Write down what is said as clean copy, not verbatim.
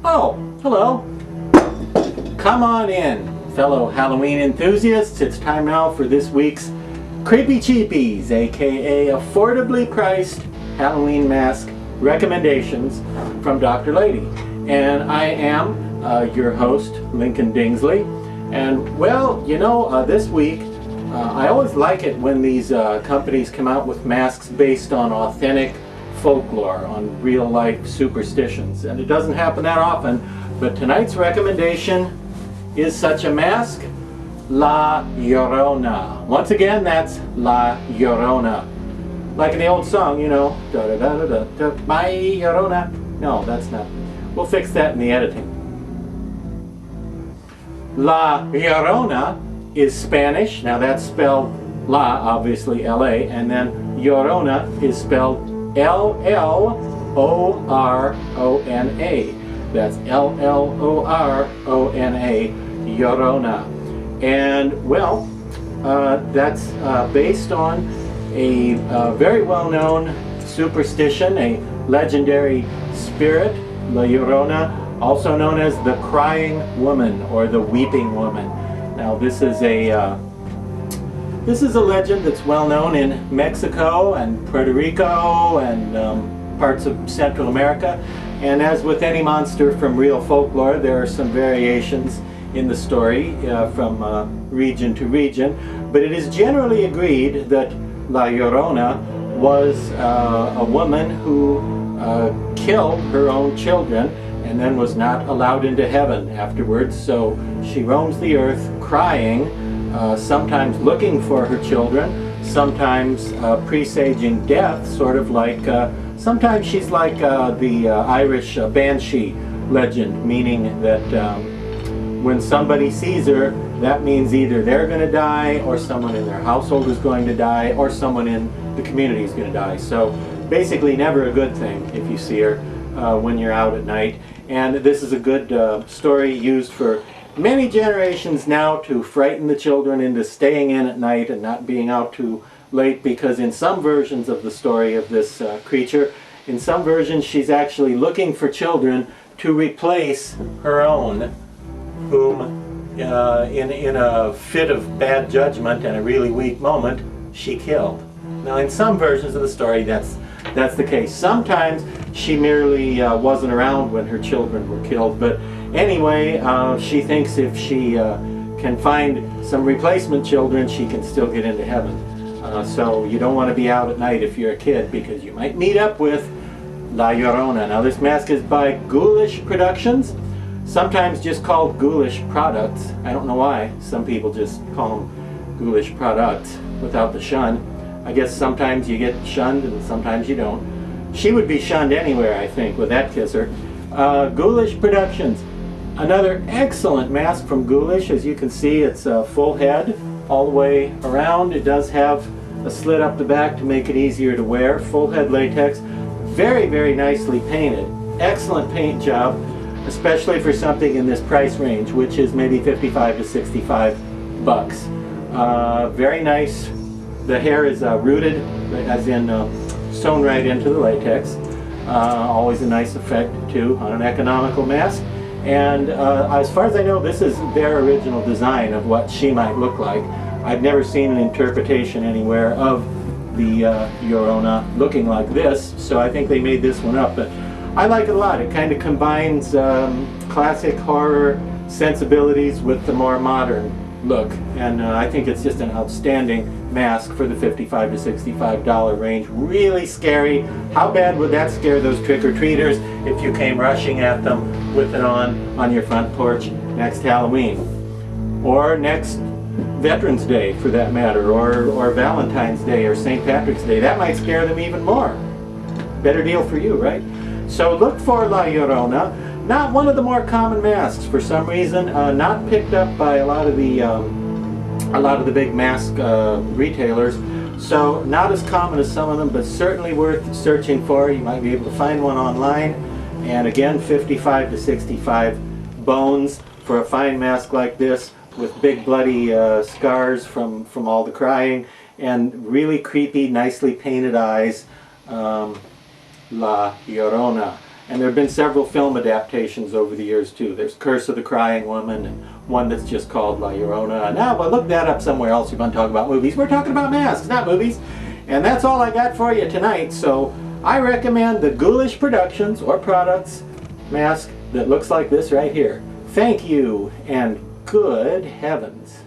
Oh, hello. Come on in, fellow Halloween enthusiasts. It's time now for this week's Creepy Cheapies, aka affordably priced Halloween mask recommendations from Dr. Lady. And I am your host, Lincoln Dingsley. And well, you know, this week, I always like it when these companies come out with masks based on authentic folklore, on real life superstitions. And it doesn't happen that often, but tonight's recommendation is such a mask, La Llorona. Once again, that's La Llorona. Like in the old song, you know, da da da da da, my Llorona. No, that's not. We'll fix that in the editing. La Llorona is Spanish. Now that's spelled La, obviously L-A, and then Llorona is spelled L-L-O-R-O-N-A. That's L-L-O-R-O-N-A, Llorona. And well, that's based on a very well-known superstition, a legendary spirit, La Llorona, also known as the crying woman or the weeping woman. Now this is a legend that's well known in Mexico and Puerto Rico and parts of Central America. And as with any monster from real folklore, there are some variations in the story from region to region. But it is generally agreed that La Llorona was a woman who killed her own children and then was not allowed into heaven afterwards. So she roams the earth crying, sometimes looking for her children, sometimes presaging death, sort of like, sometimes she's like the Irish banshee legend, meaning that when somebody sees her, that means either they're going to die, or someone in their household is going to die, or someone in the community is going to die. So basically never a good thing if you see her when you're out at night. And this is a good story used for many generations now to frighten the children into staying in at night and not being out too late, because in some versions of the story of this creature, in some versions she's actually looking for children to replace her own, whom in a fit of bad judgment and a really weak moment she killed. Now in some versions of the story that's the case. Sometimes she merely wasn't around when her children were killed, but anyway, she thinks if she can find some replacement children, she can still get into heaven. So you don't want to be out at night if you're a kid, because you might meet up with La Llorona. Now this mask is by Ghoulish Productions, sometimes just called Ghoulish Products. I don't know why. Some people just call them Ghoulish Products without the shun. I guess sometimes you get shunned and sometimes you don't. She would be shunned anywhere, I think, with that kisser. Ghoulish Productions. Another excellent mask from Ghoulish. As you can see, it's a full head all the way around. It does have a slit up the back to make it easier to wear. Full head latex. Very, very nicely painted. Excellent paint job, especially for something in this price range, which is maybe 55 to 65 bucks. Very nice. The hair is rooted, as in sewn right into the latex. Always a nice effect too on an economical mask. And as far as I know, this is their original design of what she might look like. I've never seen an interpretation anywhere of the Llorona looking like this, so I think they made this one up. But I like it a lot. It kind of combines classic horror sensibilities with the more modern look, and I think it's just an outstanding mask for the $55 to $65 range. Really scary. How bad would that scare those trick-or-treaters if you came rushing at them with it on your front porch next Halloween, or next Veterans Day for that matter, or Valentine's Day or St. Patrick's Day? That might scare them even more. Better deal for you, right? So look for La Llorona. Not one of the more common masks for some reason. Not picked up by a lot of the big mask retailers. So not as common as some of them, but certainly worth searching for. You might be able to find one online. And again, 55 to 65 bones for a fine mask like this, with big bloody scars from all the crying, and really creepy, nicely painted eyes. La Llorona. And there have been several film adaptations over the years too. There's Curse of the Crying Woman, and one that's just called La Llorona. Now, but look that up somewhere else if you want to talk about movies. We're talking about masks, not movies. And that's all I got for you tonight. So I recommend the Ghoulish Productions or Products mask that looks like this right here. Thank you, and good heavens.